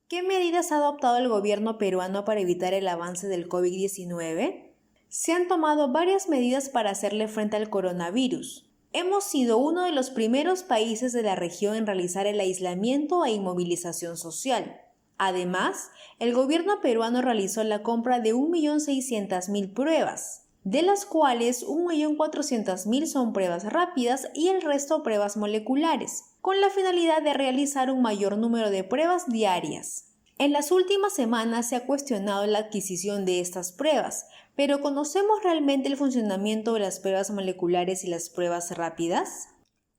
¿Qué medidas ha adoptado el gobierno peruano para evitar el avance del COVID-19? Se han tomado varias medidas para hacerle frente al coronavirus. Hemos sido uno de los primeros países de la región en realizar el aislamiento e inmovilización social. Además, el gobierno peruano realizó la compra de 1.600.000 pruebas, de las cuales 1.400.000 son pruebas rápidas y el resto pruebas moleculares, con la finalidad de realizar un mayor número de pruebas diarias. En las últimas semanas se ha cuestionado la adquisición de estas pruebas, pero ¿conocemos realmente el funcionamiento de las pruebas moleculares y las pruebas rápidas?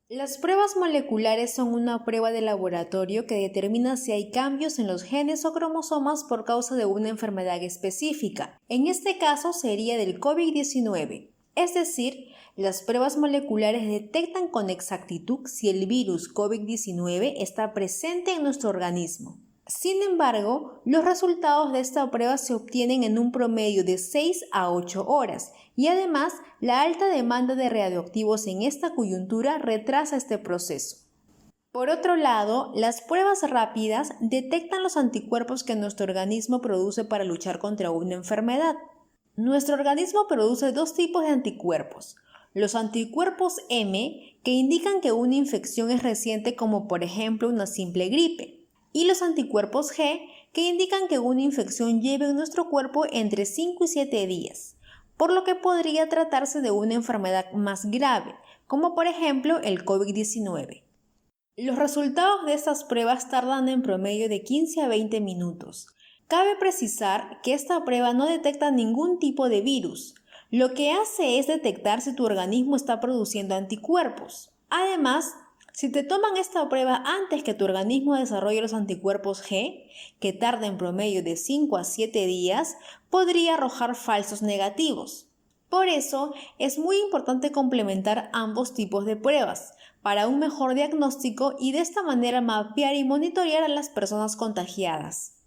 Las pruebas moleculares son una prueba de laboratorio que determina si hay cambios en los genes o cromosomas por causa de una enfermedad específica. En este caso sería del COVID-19. Es decir, las pruebas moleculares detectan con exactitud si el virus COVID-19 está presente en nuestro organismo. Sin embargo, los resultados de esta prueba se obtienen en un promedio de 6 a 8 horas y además la alta demanda de radioactivos en esta coyuntura retrasa este proceso. Por otro lado, las pruebas rápidas detectan los anticuerpos que nuestro organismo produce para luchar contra una enfermedad. Nuestro organismo produce dos tipos de anticuerpos. Los anticuerpos M, que indican que una infección es reciente como por ejemplo una simple gripe, y los anticuerpos G, que indican que una infección lleva en nuestro cuerpo entre 5 y 7 días, por lo que podría tratarse de una enfermedad más grave, como por ejemplo el COVID-19. Los resultados de estas pruebas tardan en promedio de 15 a 20 minutos. Cabe precisar que esta prueba no detecta ningún tipo de virus. Lo que hace es detectar si tu organismo está produciendo anticuerpos. Además, si te toman esta prueba antes que tu organismo desarrolle los anticuerpos G, que tarda en promedio de 5 a 7 días, podría arrojar falsos negativos. Por eso, es muy importante complementar ambos tipos de pruebas para un mejor diagnóstico y de esta manera mapear y monitorear a las personas contagiadas.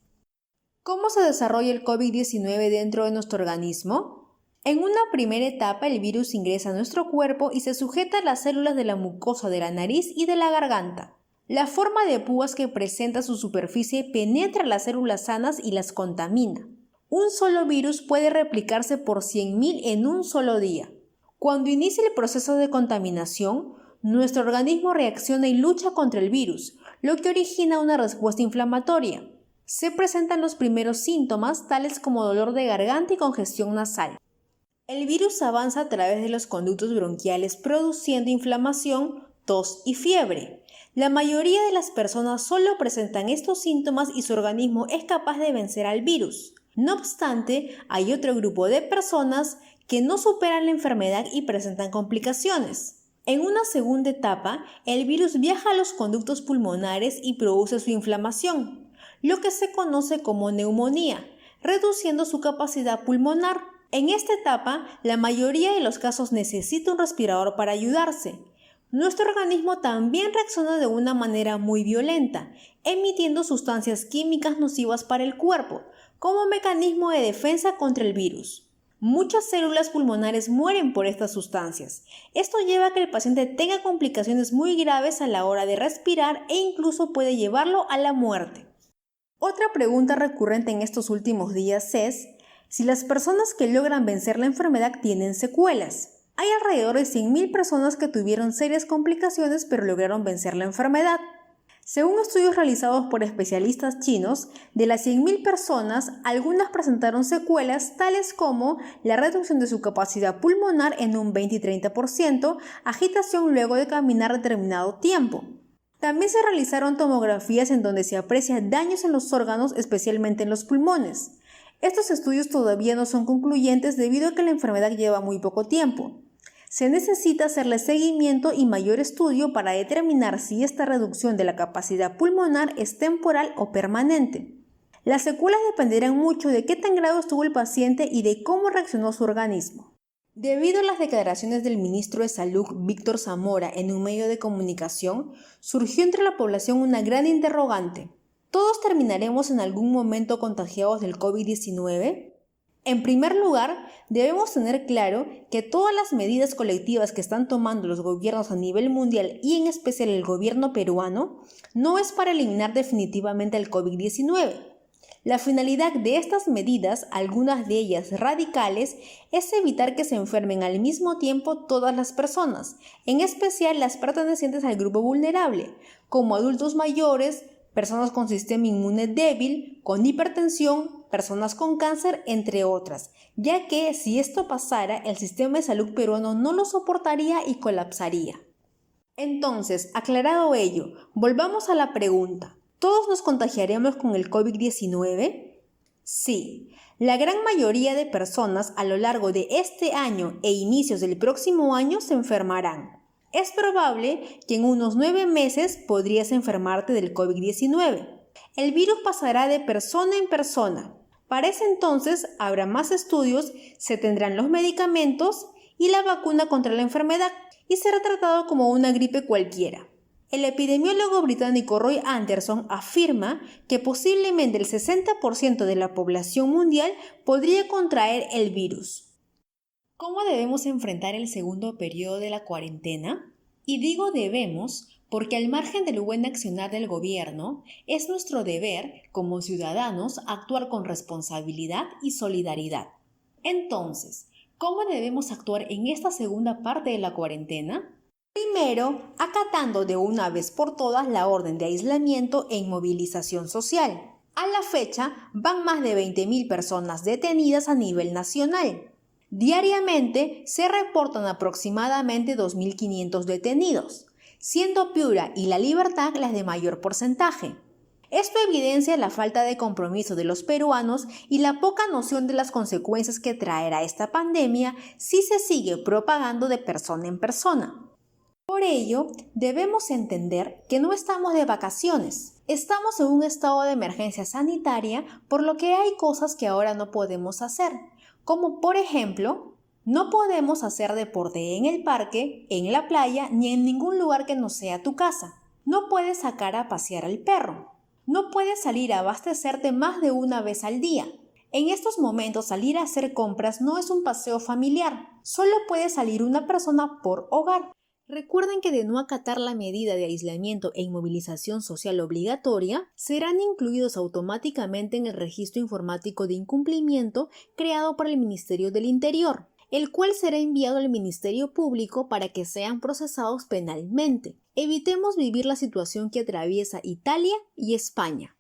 ¿Cómo se desarrolla el COVID-19 dentro de nuestro organismo? En una primera etapa, el virus ingresa a nuestro cuerpo y se sujeta a las células de la mucosa de la nariz y de la garganta. La forma de púas que presenta su superficie penetra las células sanas y las contamina. Un solo virus puede replicarse por 100.000 en un solo día. Cuando inicia el proceso de contaminación, nuestro organismo reacciona y lucha contra el virus, lo que origina una respuesta inflamatoria. Se presentan los primeros síntomas, tales como dolor de garganta y congestión nasal. El virus avanza a través de los conductos bronquiales produciendo inflamación, tos y fiebre. La mayoría de las personas solo presentan estos síntomas y su organismo es capaz de vencer al virus. No obstante, hay otro grupo de personas que no superan la enfermedad y presentan complicaciones. En una segunda etapa, el virus viaja a los conductos pulmonares y produce su inflamación, lo que se conoce como neumonía, reduciendo su capacidad pulmonar. En esta etapa, la mayoría de los casos necesita un respirador para ayudarse. Nuestro organismo también reacciona de una manera muy violenta, emitiendo sustancias químicas nocivas para el cuerpo, como mecanismo de defensa contra el virus. Muchas células pulmonares mueren por estas sustancias. Esto lleva a que el paciente tenga complicaciones muy graves a la hora de respirar e incluso puede llevarlo a la muerte. Otra pregunta recurrente en estos últimos días es si las personas que logran vencer la enfermedad tienen secuelas. Hay alrededor de 100.000 personas que tuvieron serias complicaciones pero lograron vencer la enfermedad. Según estudios realizados por especialistas chinos, de las 100.000 personas, algunas presentaron secuelas tales como la reducción de su capacidad pulmonar en un 20 y 30%, agitación luego de caminar determinado tiempo. También se realizaron tomografías en donde se aprecian daños en los órganos, especialmente en los pulmones. Estos estudios todavía no son concluyentes debido a que la enfermedad lleva muy poco tiempo. Se necesita hacerle seguimiento y mayor estudio para determinar si esta reducción de la capacidad pulmonar es temporal o permanente. Las secuelas dependerán mucho de qué tan grave estuvo el paciente y de cómo reaccionó su organismo. Debido a las declaraciones del ministro de Salud, Víctor Zamora, en un medio de comunicación, surgió entre la población una gran interrogante. ¿Todos terminaremos en algún momento contagiados del COVID-19? En primer lugar, debemos tener claro que todas las medidas colectivas que están tomando los gobiernos a nivel mundial y en especial el gobierno peruano no es para eliminar definitivamente el COVID-19. La finalidad de estas medidas, algunas de ellas radicales, es evitar que se enfermen al mismo tiempo todas las personas, en especial las pertenecientes al grupo vulnerable, como adultos mayores, personas con sistema inmune débil, con hipertensión, personas con cáncer, entre otras, ya que si esto pasara, el sistema de salud peruano no lo soportaría y colapsaría. Entonces, aclarado ello, volvamos a la pregunta. ¿Todos nos contagiaremos con el COVID-19? Sí, la gran mayoría de personas a lo largo de este año e inicios del próximo año se enfermarán. Es probable que en unos 9 meses podrías enfermarte del COVID-19. El virus pasará de persona en persona. Para ese entonces habrá más estudios, se tendrán los medicamentos y la vacuna contra la enfermedad y será tratado como una gripe cualquiera. El epidemiólogo británico Roy Anderson afirma que posiblemente el 60% de la población mundial podría contraer el virus. ¿Cómo debemos enfrentar el segundo periodo de la cuarentena? Y digo debemos porque al margen del buen accionar del gobierno, es nuestro deber como ciudadanos actuar con responsabilidad y solidaridad. Entonces, ¿cómo debemos actuar en esta segunda parte de la cuarentena? Primero, acatando de una vez por todas la orden de aislamiento e inmovilización social. A la fecha, van más de 20.000 personas detenidas a nivel nacional. Diariamente se reportan aproximadamente 2.500 detenidos, siendo Piura y La Libertad las de mayor porcentaje. Esto evidencia la falta de compromiso de los peruanos y la poca noción de las consecuencias que traerá esta pandemia si se sigue propagando de persona en persona. Por ello, debemos entender que no estamos de vacaciones. Estamos en un estado de emergencia sanitaria, por lo que hay cosas que ahora no podemos hacer, como por ejemplo, no podemos hacer deporte en el parque, en la playa, ni en ningún lugar que no sea tu casa. No puedes sacar a pasear al perro. No puedes salir a abastecerte más de una vez al día. En estos momentos salir a hacer compras no es un paseo familiar. Solo puede salir una persona por hogar. Recuerden que de no acatar la medida de aislamiento e inmovilización social obligatoria, serán incluidos automáticamente en el registro informático de incumplimiento creado por el Ministerio del Interior, el cual será enviado al Ministerio Público para que sean procesados penalmente. Evitemos vivir la situación que atraviesa Italia y España.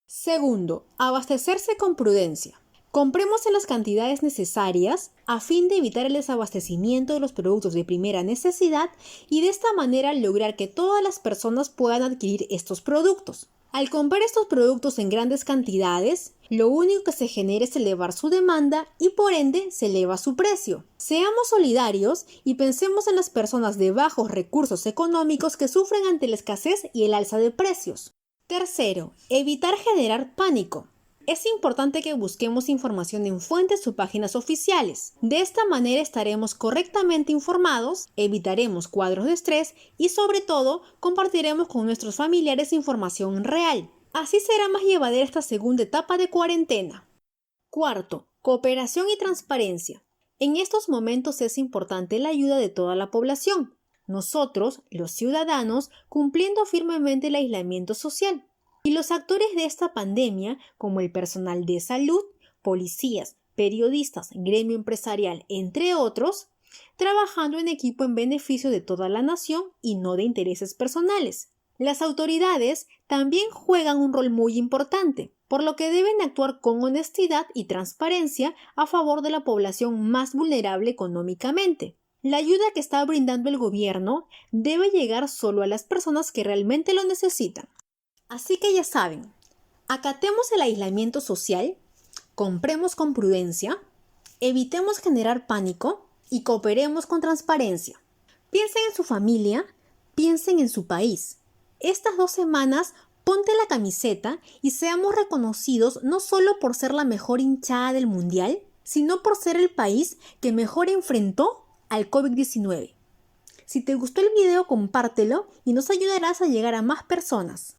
Segundo, abastecerse con prudencia. Compremos en las cantidades necesarias a fin de evitar el desabastecimiento de los productos de primera necesidad y de esta manera lograr que todas las personas puedan adquirir estos productos. Al comprar estos productos en grandes cantidades, lo único que se genera es elevar su demanda y por ende se eleva su precio. Seamos solidarios y pensemos en las personas de bajos recursos económicos que sufren ante la escasez y el alza de precios. Tercero, evitar generar pánico. Es importante que busquemos información en fuentes o páginas oficiales. De esta manera estaremos correctamente informados, evitaremos cuadros de estrés y sobre todo compartiremos con nuestros familiares información real. Así será más llevadera esta segunda etapa de cuarentena. Cuarto, cooperación y transparencia. En estos momentos es importante la ayuda de toda la población. Nosotros, los ciudadanos, cumpliendo firmemente el aislamiento social. Y los actores de esta pandemia, como el personal de salud, policías, periodistas, gremio empresarial, entre otros, trabajando en equipo en beneficio de toda la nación y no de intereses personales. Las autoridades también juegan un rol muy importante, por lo que deben actuar con honestidad y transparencia a favor de la población más vulnerable económicamente. La ayuda que está brindando el gobierno debe llegar solo a las personas que realmente lo necesitan. Así que ya saben, acatemos el aislamiento social, compremos con prudencia, evitemos generar pánico y cooperemos con transparencia. Piensen en su familia, piensen en su país. Estas 2 semanas ponte la camiseta y seamos reconocidos no solo por ser la mejor hinchada del mundial, sino por ser el país que mejor enfrentó al COVID-19. Si te gustó el video, compártelo y nos ayudarás a llegar a más personas.